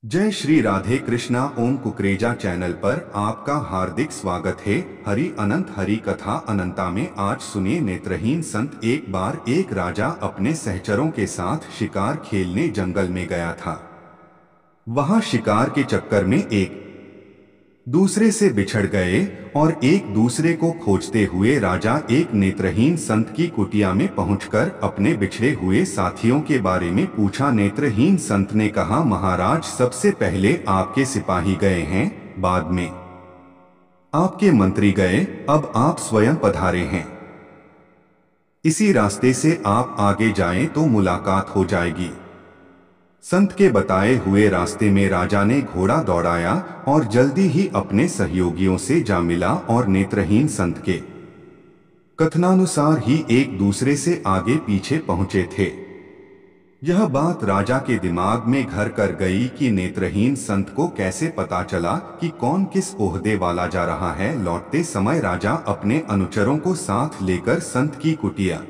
जय श्री राधे कृष्णा। ओम कुकरेजा चैनल पर आपका हार्दिक स्वागत है। हरि अनंत हरि कथा अनंता में आज सुनिए नेत्रहीन संत। एक बार एक राजा अपने सहचरों के साथ शिकार खेलने जंगल में गया था। वहां शिकार के चक्कर में एक दूसरे से बिछड़ गए और एक दूसरे को खोजते हुए राजा एक नेत्रहीन संत की कुटिया में पहुंचकर अपने बिछड़े हुए साथियों के बारे में पूछा। नेत्रहीन संत ने कहा, महाराज, सबसे पहले आपके सिपाही गए हैं, बाद में आपके मंत्री गए, अब आप स्वयं पधारे हैं। इसी रास्ते से आप आगे जाएं तो मुलाकात हो जाएगी। संत के बताए हुए रास्ते में राजा ने घोड़ा दौड़ाया और जल्दी ही अपने सहयोगियों से जा मिला और नेत्रहीन संत के कथनानुसार ही एक दूसरे से आगे पीछे पहुंचे थे। यह बात राजा के दिमाग में घर कर गई कि नेत्रहीन संत को कैसे पता चला कि कौन किस ओहदे वाला जा रहा है। लौटते समय राजा अपने अनुचरों को साथ लेकर संत की कुटिया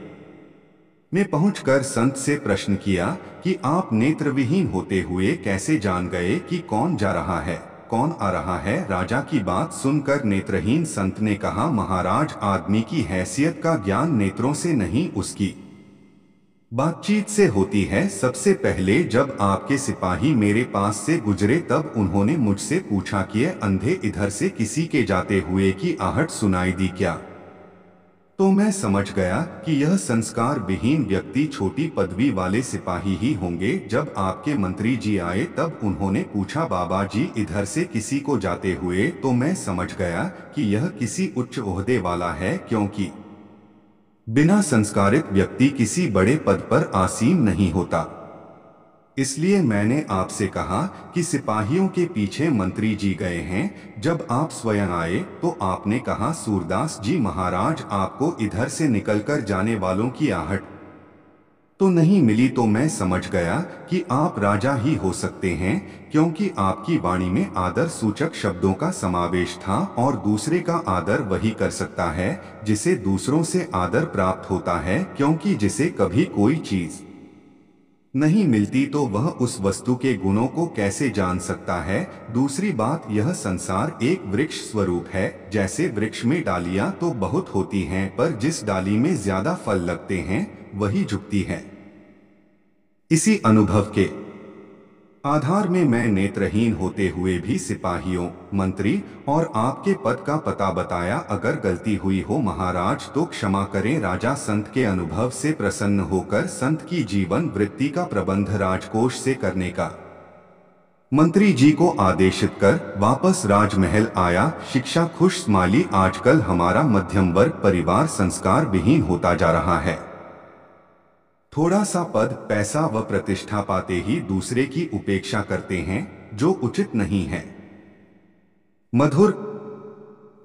में पहुंचकर संत से प्रश्न किया कि आप नेत्रविहीन होते हुए कैसे जान गए कि कौन जा रहा है, कौन आ रहा है। राजा की बात सुनकर नेत्रहीन संत ने कहा, महाराज, आदमी की हैसियत का ज्ञान नेत्रों से नहीं, उसकी बातचीत से होती है। सबसे पहले जब आपके सिपाही मेरे पास से गुजरे तब उन्होंने मुझसे पूछा कि अंधे इधर से किसी के जाते हुए की आहट सुनाई दी क्या? तो मैं समझ गया कि यह संस्कार विहीन व्यक्ति छोटी पदवी वाले सिपाही ही होंगे। जब आपके मंत्री जी आए तब उन्होंने पूछा, बाबा जी, इधर से किसी को जाते हुए, तो मैं समझ गया कि यह किसी उच्च ओहदे वाला है, क्योंकि बिना संस्कारित व्यक्ति किसी बड़े पद पर आसीन नहीं होता। इसलिए मैंने आपसे कहा कि सिपाहियों के पीछे मंत्री जी गए हैं। जब आप स्वयं आए तो आपने कहा, सूरदास जी महाराज, आपको इधर से निकलकर जाने वालों की आहट तो नहीं मिली। तो मैं समझ गया कि आप राजा ही हो सकते हैं, क्योंकि आपकी वाणी में आदर सूचक शब्दों का समावेश था और दूसरे का आदर वही कर सकता है जिसे दूसरों से आदर प्राप्त होता है, क्योंकि जिसे कभी कोई चीज नहीं मिलती तो वह उस वस्तु के गुणों को कैसे जान सकता है। दूसरी बात, यह संसार एक वृक्ष स्वरूप है। जैसे वृक्ष में डालियां तो बहुत होती हैं, पर जिस डाली में ज्यादा फल लगते हैं वही झुकती है। इसी अनुभव के आधार में मैं नेत्रहीन होते हुए भी सिपाहियों, मंत्री और आपके पद का पता बताया। अगर गलती हुई हो महाराज तो क्षमा करें। राजा संत के अनुभव से प्रसन्न होकर संत की जीवन वृत्ति का प्रबंध राजकोष से करने का मंत्री जी को आदेशित कर वापस राजमहल आया। शिक्षा खुश माली। आजकल हमारा मध्यम वर्ग परिवार संस्कार विहीन होता जा रहा है। थोड़ा सा पद, पैसा व प्रतिष्ठा पाते ही दूसरे की उपेक्षा करते हैं, जो उचित नहीं है। मधुर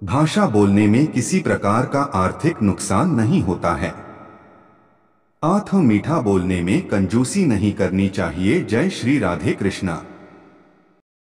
भाषा बोलने में किसी प्रकार का आर्थिक नुकसान नहीं होता है। आत्म मीठा बोलने में कंजूसी नहीं करनी चाहिए। जय श्री राधे कृष्णा।